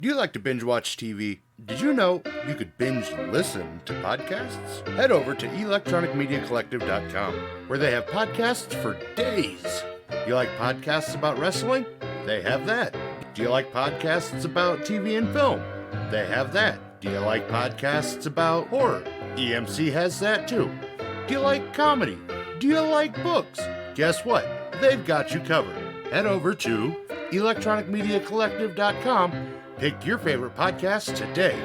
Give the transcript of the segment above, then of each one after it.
Do you like to binge watch TV? Did you know you could binge listen to podcasts? Head over to electronicmediacollective.com, where they have podcasts for days. You like podcasts about wrestling? They have that. Do you like podcasts about TV and film? They have that. Do you like podcasts about horror? EMC has that too. Do you like comedy? Do you like books? Guess what? They've got you covered. Head over to electronicmediacollective.com. Pick your favorite podcast today.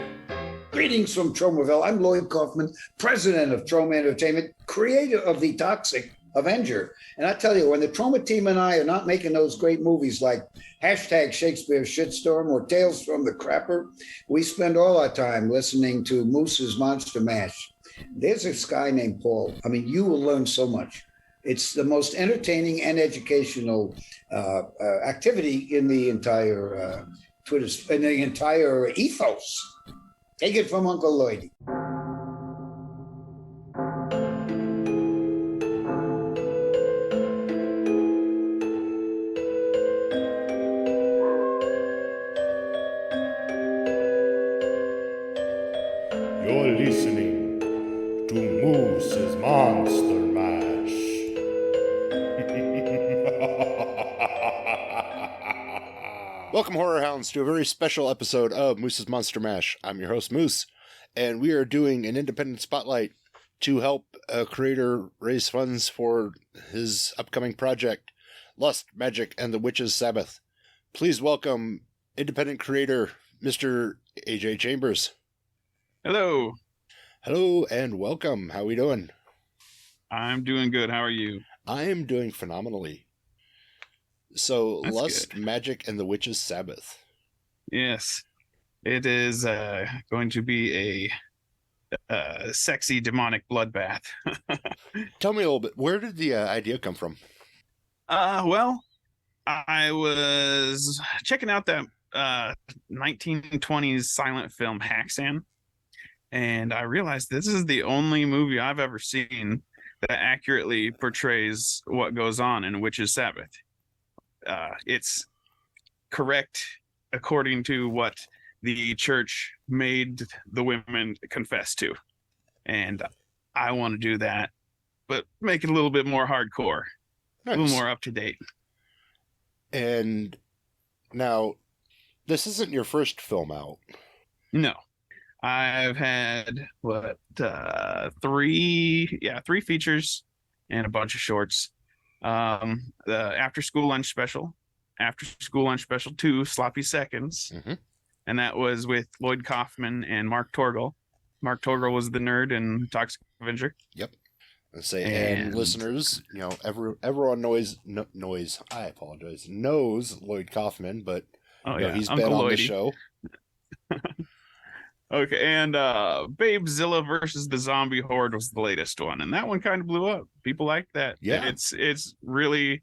Greetings from Tromaville. I'm Lloyd Kaufman, president of Troma Entertainment, creator of The Toxic Avenger. And I tell you, when the Troma team and I are not making those great movies like #Shakespeare Shitstorm or Tales from the Crapper, we spend all our time listening to Moose's Monster Mash. There's this guy named Paul. I mean, you will learn so much. It's the most entertaining and educational activity in the entire Twitter, in the entire ethos. Take it from Uncle Lloyd. You're listening to Moose's Monster Mash. Welcome, Horror Hounds, to a very special episode of Moose's Monster Mash. I'm your host, Moose, and we are doing an independent spotlight to help a creator raise funds for his upcoming project, Lust, Magic, and the Witches Sabbath. Please welcome independent creator, Mr. AJ Chambers. Hello. Hello, and welcome. How we doing? I'm doing good. How are you? I am doing phenomenally. So, That's Lust, good. Magic, and the Witches Sabbath. Yes. It is going to be a sexy demonic bloodbath. Tell me a little bit, where did the idea come from? Well, I was checking out that 1920s silent film Haxan, and I realized this is the only movie I've ever seen that accurately portrays what goes on in Witches Sabbath. It's correct according to what the church made the women confess to. And I want to do that, but make it a little bit more hardcore, Nice. a little more up to date. And now, this isn't your first film out. No, I've had three features and a bunch of shorts. The After School Lunch Special 2, Sloppy Seconds. Mm-hmm. And that was with Lloyd Kaufman and Mark Torgel. Mark Torgel was the nerd in Toxic Avenger. Yep. And listeners, you know, everyone knows Lloyd Kaufman, but you know, he's Uncle been on the Lloydie. show. Okay, and Babezilla versus the Zombie Horde was the latest one, and that one kind of blew up. People like that. Yeah. It's really,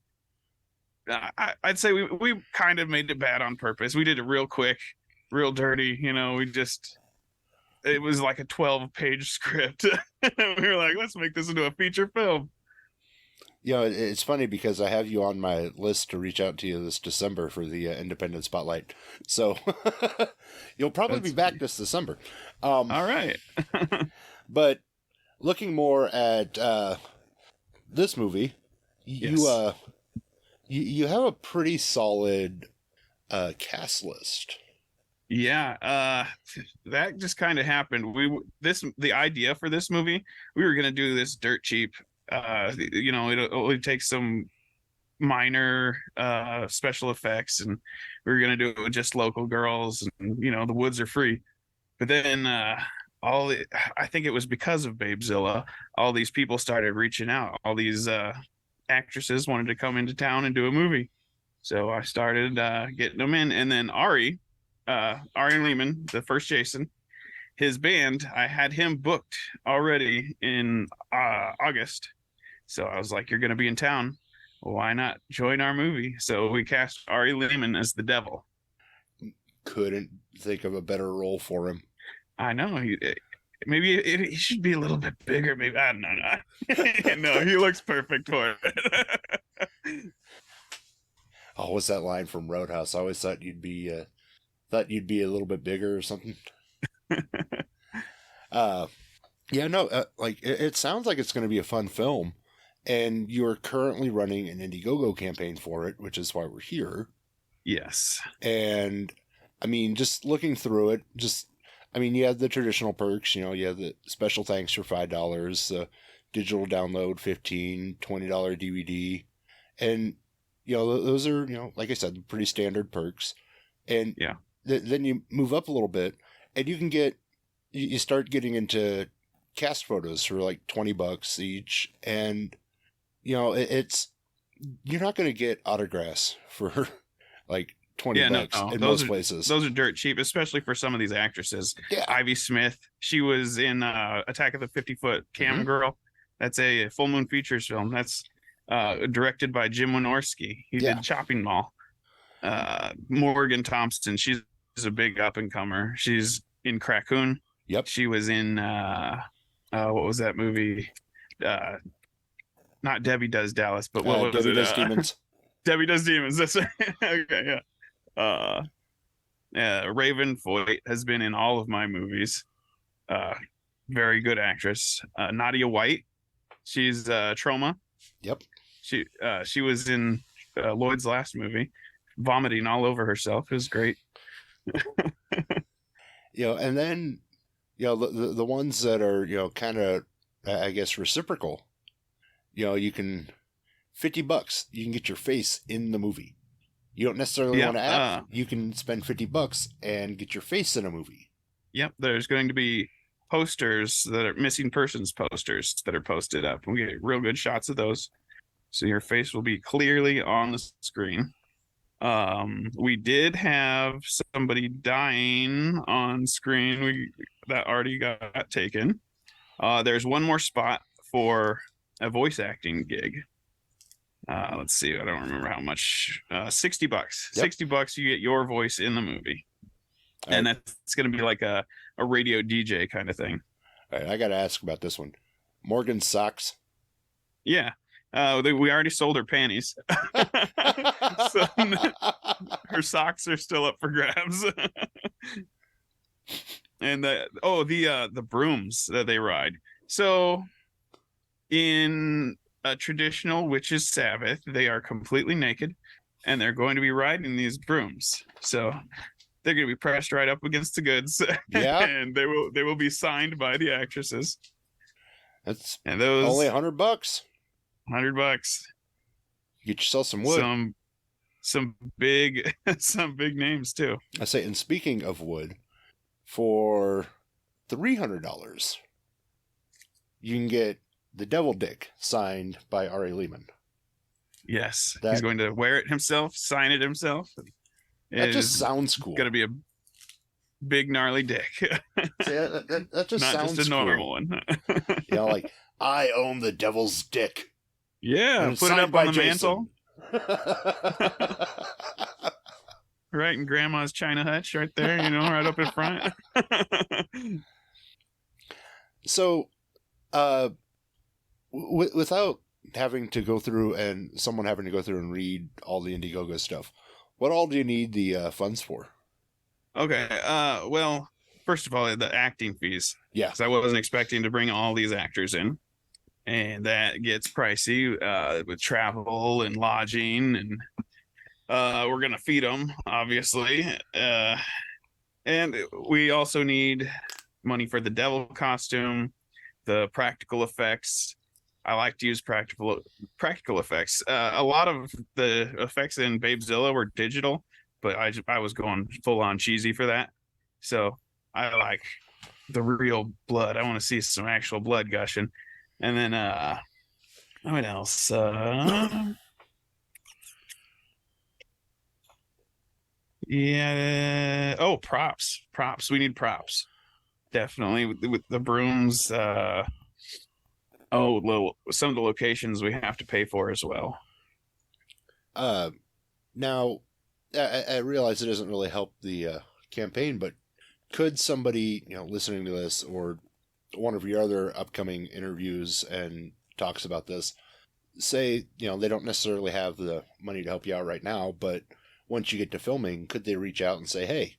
I'd say we kind of made it bad on purpose. We did it real quick, real dirty. You know, it was like a 12-page script. We were like, let's make this into a feature film. You know, it's funny because I have you on my list to reach out to you this December for the Independent Spotlight. So you'll probably be back this December. All right. But looking more at this movie, Yes. you have a pretty solid cast list. Yeah, that just kind of happened. The idea for this movie, we were gonna do this dirt cheap. You know, it only takes some minor special effects, and we were gonna do it with just local girls, and you know, the woods are free. But then I think it was because of Babezilla, all these people started reaching out. All these actresses wanted to come into town and do a movie, so I started getting them in. And then Ari Lehman, the first Jason, his band, I had him booked already in August. So I was like, you're going to be in town. Why not join our movie? So we cast Ari Lehman as the devil. Couldn't think of a better role for him. I know. Maybe he should be a little bit bigger. Maybe. I don't know. No, he looks perfect for it. Oh, what's that line from Roadhouse? I always thought you'd be thought you'd be a little bit bigger or something. Yeah, no, like it sounds like it's going to be a fun film, and you're currently running an Indiegogo campaign for it, which is why we're here. Yes. And I mean, just looking through it, you have the traditional perks, you have the special thanks for $5, digital download, $15, $20 DVD. And, those are, like I said, pretty standard perks. And yeah, then you move up a little bit and you start getting into cast photos for like $20 each. And, it's, you're not going to get autographs for like $20 in most places. Those are dirt cheap, especially for some of these actresses. Yeah. Ivy Smith, she was in Attack of the 50-Foot Cam Girl. That's a Full Moon Features film. That's directed by Jim Wynorski. He did Chopping Mall. Morgan Thompson, she's a big up-and-comer. She's in Crackoon. Yep. She was in, what was that movie? Not Debbie Does Dallas, but what was Debbie it? Does Demons. Debbie Does Demons. That's right. Okay, yeah. Raven Foyt has been in all of my movies. Very good actress. Nadia White, she's Trauma. Yep. She was in Lloyd's last movie, vomiting all over herself. It was great. And then the ones that are kind of I guess reciprocal. You can $50. You can get your face in the movie. You don't necessarily want to act. You can spend $50 and get your face in a movie. Yep. There's going to be posters that are missing persons posters that are posted up. We get real good shots of those. So your face will be clearly on the screen. We did have somebody dying on screen. That already got taken. There's one more spot for a voice acting gig. Let's see. I don't remember how much. $60. Yep. $60. You get your voice in the movie, and that's going to be like a radio DJ kind of thing. All right, I got to ask about this one. Morgan's socks. Yeah. We already sold her panties. So her socks are still up for grabs. And the brooms that they ride. So in a traditional Witches Sabbath, they are completely naked and they're going to be riding these brooms. So they're going to be pressed right up against the goods. Yeah. And they will be signed by the actresses. That's those only $100. $100. Get yourself some wood. Some big names too. I say, and speaking of wood, for $300, you can get the Devil Dick signed by Ari Lehman. Yes, he's going to wear it himself, sign it himself. That just sounds cool. Going to be a big gnarly dick. See, that just not sounds just a normal cool. one. Like I own the Devil's Dick. Yeah, put it up on the Jason. mantle. Right in Grandma's China hutch, right there. Right up in front. So, without having to go through and someone having to go through and read all the Indiegogo stuff, what all do you need the funds for? Okay. Well, first of all, the acting fees. Yeah. Because I wasn't expecting to bring all these actors in, and that gets pricey with travel and lodging, and we're gonna feed them, obviously. And we also need money for the devil costume, the practical effects. I like to use practical effects. A lot of the effects in Babezilla were digital, but I was going full on cheesy for that. So I like the real blood. I want to see some actual blood gushing. And then what else? Yeah. Oh, props. We need props. Definitely with the brooms. Some of the locations we have to pay for as well. Now, I realize it doesn't really help the campaign, but could somebody, listening to this or one of your other upcoming interviews and talks about this, say, they don't necessarily have the money to help you out right now, but once you get to filming, could they reach out and say, hey,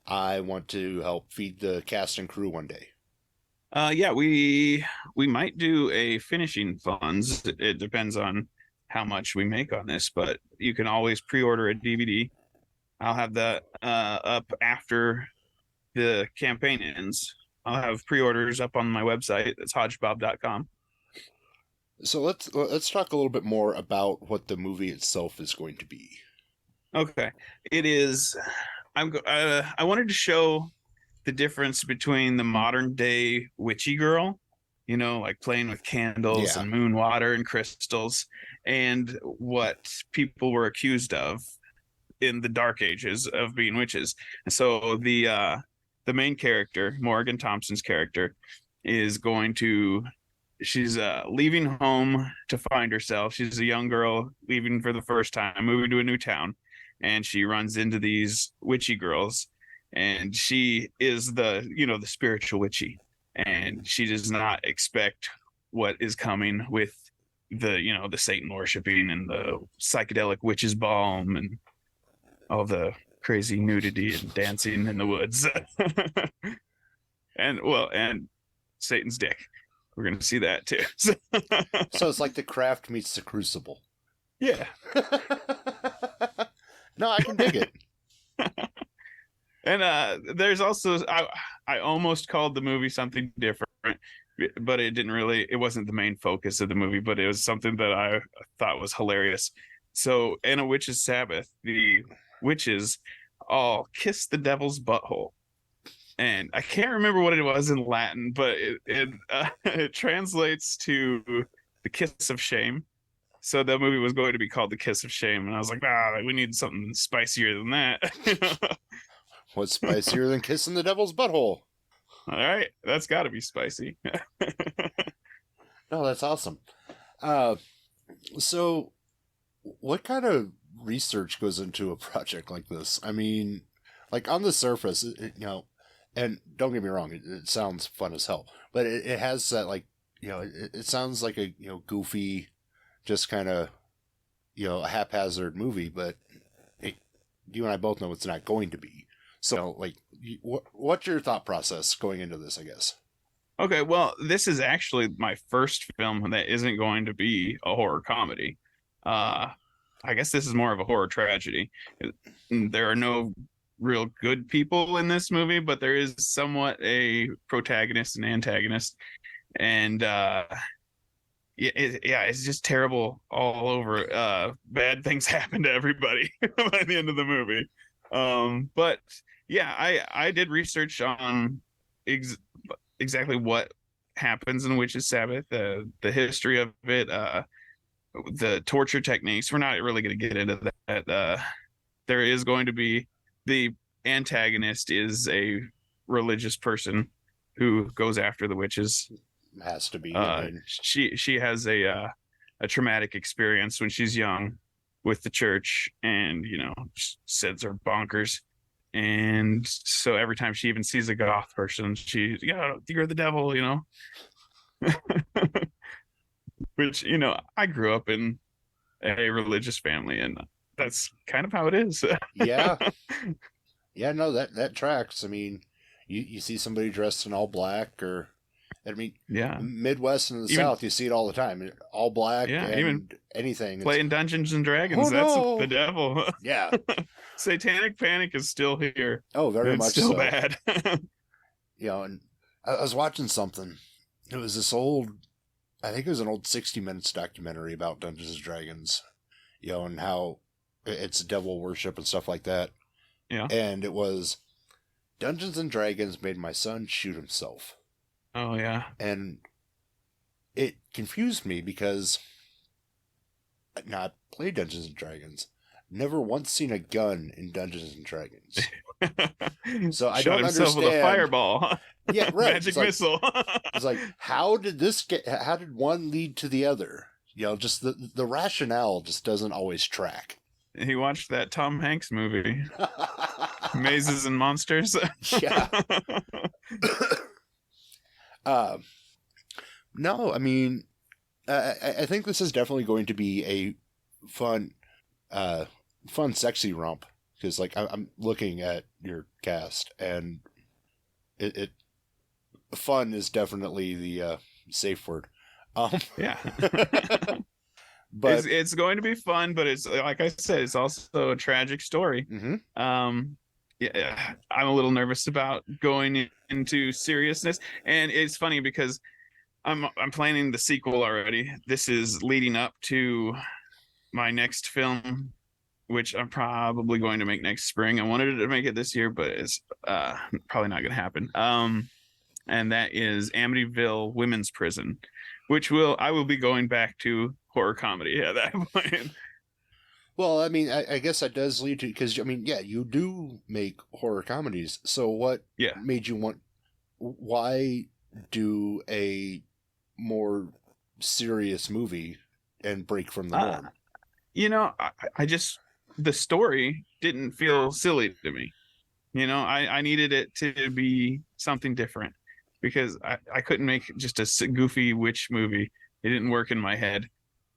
I want to help feed the cast and crew one day. Yeah, we might do a finishing funds. It depends on how much we make on this, but you can always pre-order a DVD. I'll have that up after the campaign ends. I'll have pre-orders up on my website. It's hodgebob.com. So let's talk a little bit more about what the movie itself is going to be. Okay, it is. I wanted to show the difference between the modern day witchy girl, like playing with candles and moon water and crystals, and what people were accused of in the Dark Ages of being witches. And so the main character, Morgan Thompson's character, she's leaving home to find herself. She's a young girl leaving for the first time, moving to a new town, and she runs into these witchy girls, and she is the spiritual witchy, and she does not expect what is coming with the Satan worshiping and the psychedelic witches balm and all the crazy nudity and dancing in the woods. and Satan's dick. We're gonna see that too. So it's like The Craft meets The Crucible. Yeah. No, I can dig it. And there's also I almost called the movie something different, but it wasn't the main focus of the movie, but it was something that I thought was hilarious. So in A Witch's Sabbath, the witches all kiss the devil's butthole. And I can't remember what it was in Latin, but it translates to the kiss of shame. So the movie was going to be called The Kiss of Shame, and I was like, we need something spicier than that. What's spicier than kissing the devil's butthole? All right, that's got to be spicy. No, that's awesome. So what kind of research goes into a project like this? I mean, like on the surface, and don't get me wrong, it sounds fun as hell, but it has that, like, it sounds like a, goofy, just kind of, a haphazard movie, but you and I both know it's not going to be. So, like, what's your thought process going into this, I guess? Okay, well, this is actually my first film that isn't going to be a horror comedy. I guess this is more of a horror tragedy. There are no real good people in this movie, but there is somewhat a protagonist and antagonist. And it's just terrible all over. Bad things happen to everybody by the end of the movie. But yeah, I did research on exactly what happens in Witches Sabbath, the history of it, the torture techniques. We're not really going to get into that. There is going to be, the antagonist is a religious person who goes after the witches. Has to be. She has a traumatic experience when she's young with the church, and sets her bonkers. And so every time she even sees a goth person, you're the devil, which, I grew up in a religious family, and that's kind of how it is. Yeah. Yeah, no, that tracks. I mean, you see somebody dressed in all black, or, I mean, yeah, Midwest and the South, you see it all the time. All black, and even anything. Playing Dungeons and Dragons, that's the devil. Yeah. Satanic panic is still here. Oh, very much still so. Bad. And I was watching something. It was this old, I think it was an old 60 Minutes documentary about Dungeons and Dragons, and how it's devil worship and stuff like that. Yeah. And it was, Dungeons and Dragons made my son shoot himself. Oh, yeah. And it confused me because I played Dungeons and Dragons. Never once seen a gun in Dungeons and Dragons. So I don't understand. With a fireball. Yeah, right. Magic missile. It's like, how did one lead to the other? Just the rationale just doesn't always track. He watched that Tom Hanks movie, Mazes and Monsters. Yeah. No, I mean, I think this is definitely going to be a fun, sexy romp. because like I'm looking at your cast, and it fun is definitely the safe word. Yeah. But it's going to be fun, but it's like I said, it's also a tragic story. Yeah, I'm a little nervous about going into seriousness, and it's funny because I'm planning the sequel already. This is leading up to my next film, which I'm probably going to make next spring. I wanted to make it this year, but it's probably not going to happen. And that is Amityville Women's Prison, which I will be going back to horror comedy at that point. well, I mean, I guess that does lead to, because I mean, yeah, you do make horror comedies. So what made you want? Why do a more serious movie and break from the norm? You know, I just, the story didn't feel silly to me. You know, I needed it to be something different, because I couldn't make just a goofy witch movie. It didn't work in my head.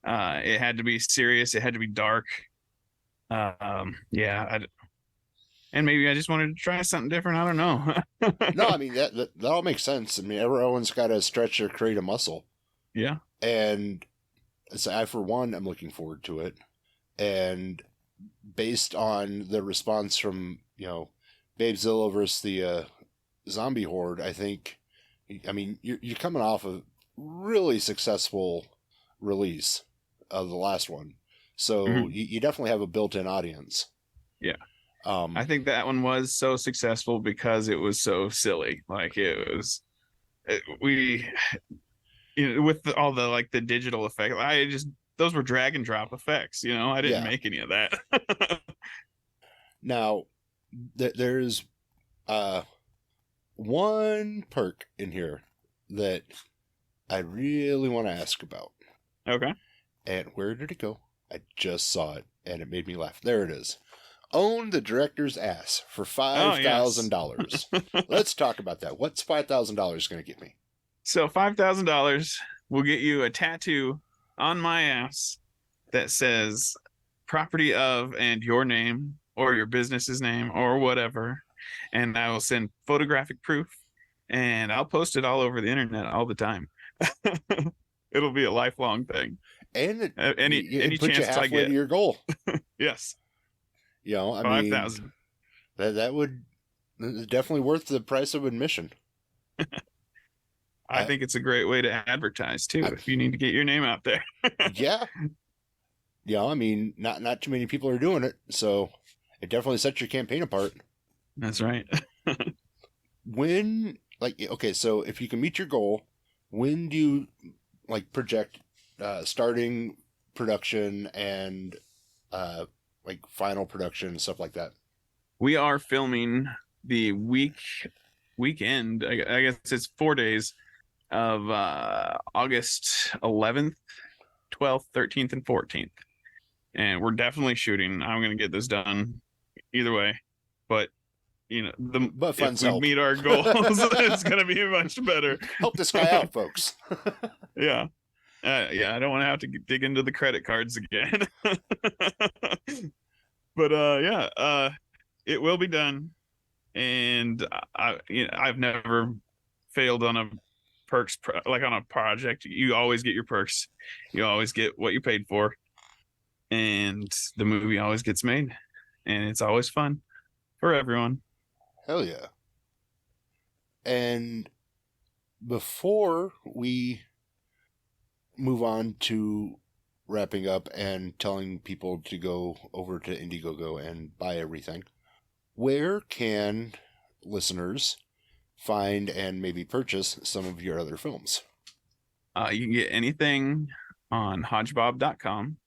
It had to be serious. It had to be dark. Yeah. And maybe I just wanted to try something different. I don't know. No, I mean, that all makes sense. I mean, everyone's got to stretch their creative muscle. Yeah. And so I, for one, I'm looking forward to it. And based on the response from, Babezilla versus the Zombie Horde, I think, I mean, you're coming off a really successful release of the last one. So you definitely have a built-in audience. Yeah. I think that one was so successful because it was so silly. Like with all the like the digital effect, those were drag and drop effects. I didn't make any of that. Now, there's one perk in here that I really want to ask about. Okay. And where did it go? I just saw it, and it made me laugh. There it is. Own the director's ass for $5,000. Let's talk about that. What's $5,000 going to get me? So $5,000 will get you a tattoo on my ass that says property of and your name or your business's name or whatever. And I will send photographic proof, and I'll post it all over the internet all the time. It'll be a lifelong thing. And any put chance you halfway I get to your goal. Yes. I 5,000. mean, that would definitely worth the price of admission. I think it's a great way to advertise too, if you need to get your name out there. Yeah. I mean, not too many people are doing it, so it definitely sets your campaign apart. That's right. So if you can meet your goal, when do you project starting production and final production and stuff like that? We are filming the weekend. I guess it's 4 days of August 11th, 12th, 13th, and 14th. And we're definitely shooting. I'm going to get this done either way. But, if we meet our goals, it's going to be much better. Help this guy out, folks. Yeah. I don't want to have to dig into the credit cards again. But it will be done. And I've never failed on a perks on a project. You always get your perks. You always get what you paid for. And the movie always gets made. And it's always fun for everyone. Hell yeah. And before we move on to wrapping up and telling people to go over to Indiegogo and buy everything, where can listeners find and maybe purchase some of your other films? You can get anything on hodgebob.com.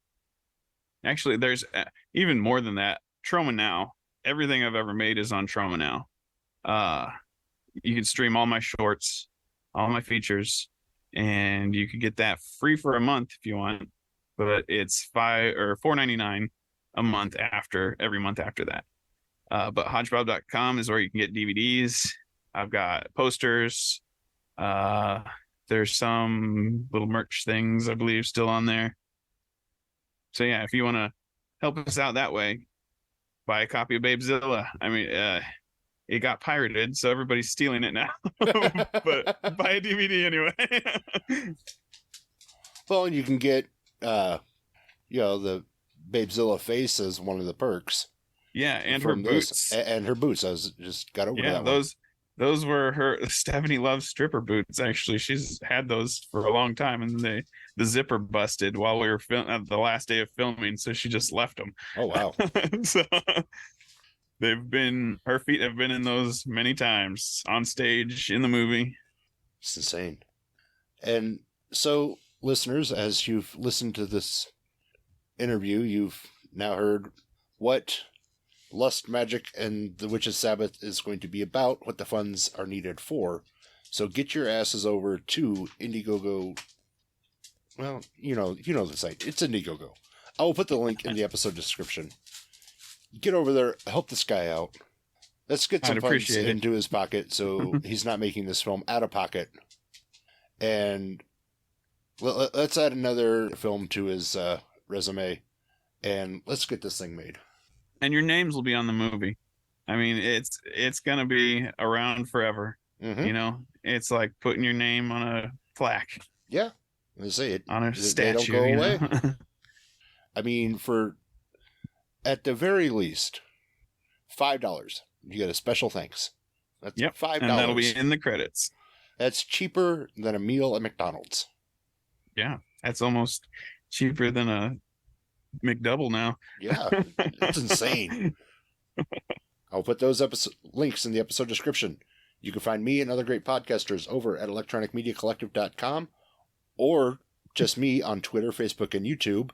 Actually, there's even more than that. Troma Now. Everything I've ever made is on Troma Now. You can stream all my shorts, all my features, and you can get that free for a month if you want. But it's $4.99 a month every month after that. But hodgebob.com is where you can get DVDs. I've got posters. There's some little merch things, I believe, still on there. So yeah, if you want to help us out that way, buy a copy of Babezilla. I mean, it got pirated, so everybody's stealing it now. But buy a DVD anyway. Well, and you can get, the Babezilla face as one of the perks. Yeah, and her boots. And her boots. I was just got over that one. Those were her. Stephanie loves stripper boots. Actually, she's had those for a long time, and the zipper busted while we were the last day of filming, so she just left them. Oh wow! So her feet have been in those many times on stage in the movie. It's insane. And so, listeners, as you've listened to this interview, you've now heard what Lust, Magic, and the Witches Sabbath is going to be about, what the funds are needed for. So get your asses over to Indiegogo. Well, you know the site. It's Indiegogo. I will put the link in the episode description. Get over there, help this guy out. Let's get some funds into his pocket so he's not making this film out of pocket. And let's add another film to his resume, and let's get this thing made. And your names will be on the movie. I mean, it's gonna be around forever. Mm-hmm. You know, it's like putting your name on a plaque. Yeah, I say it on a statue. They don't go away. I mean, at the very least, $5. You get a special thanks. That's $5, and that'll be in the credits. That's cheaper than a meal at McDonald's. Yeah, that's almost cheaper than a McDouble now. Yeah, it's insane. I'll put those links in the episode description. You can find me and other great podcasters over at electronicmediacollective.com, or just me on Twitter, Facebook, and YouTube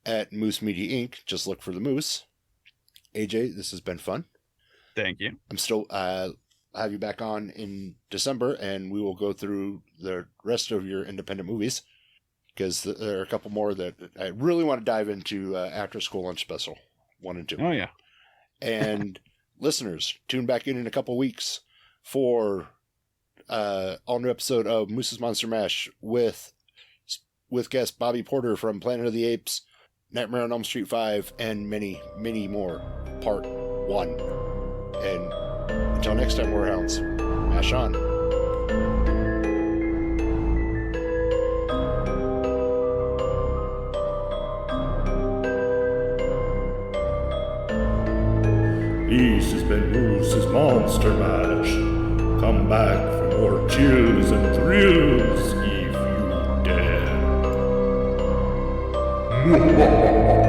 at Moose Media Inc. Just look for the Moose. AJ, this has been fun. Thank you. I'm still have you back on in December, and we will go through the rest of your independent movies, because there are a couple more that I really want to dive into after school lunch special 1 and 2. Oh yeah. And listeners, tune back in a couple weeks for all new episode of Moose's Monster Mash with guest Bobby Porter from Planet of the Apes, Nightmare on Elm Street 5, and many, many more. Part 1. And until next time, Warhounds, mash on. This has been Moose's Monster Mash. Come back for more chills and thrills if you dare.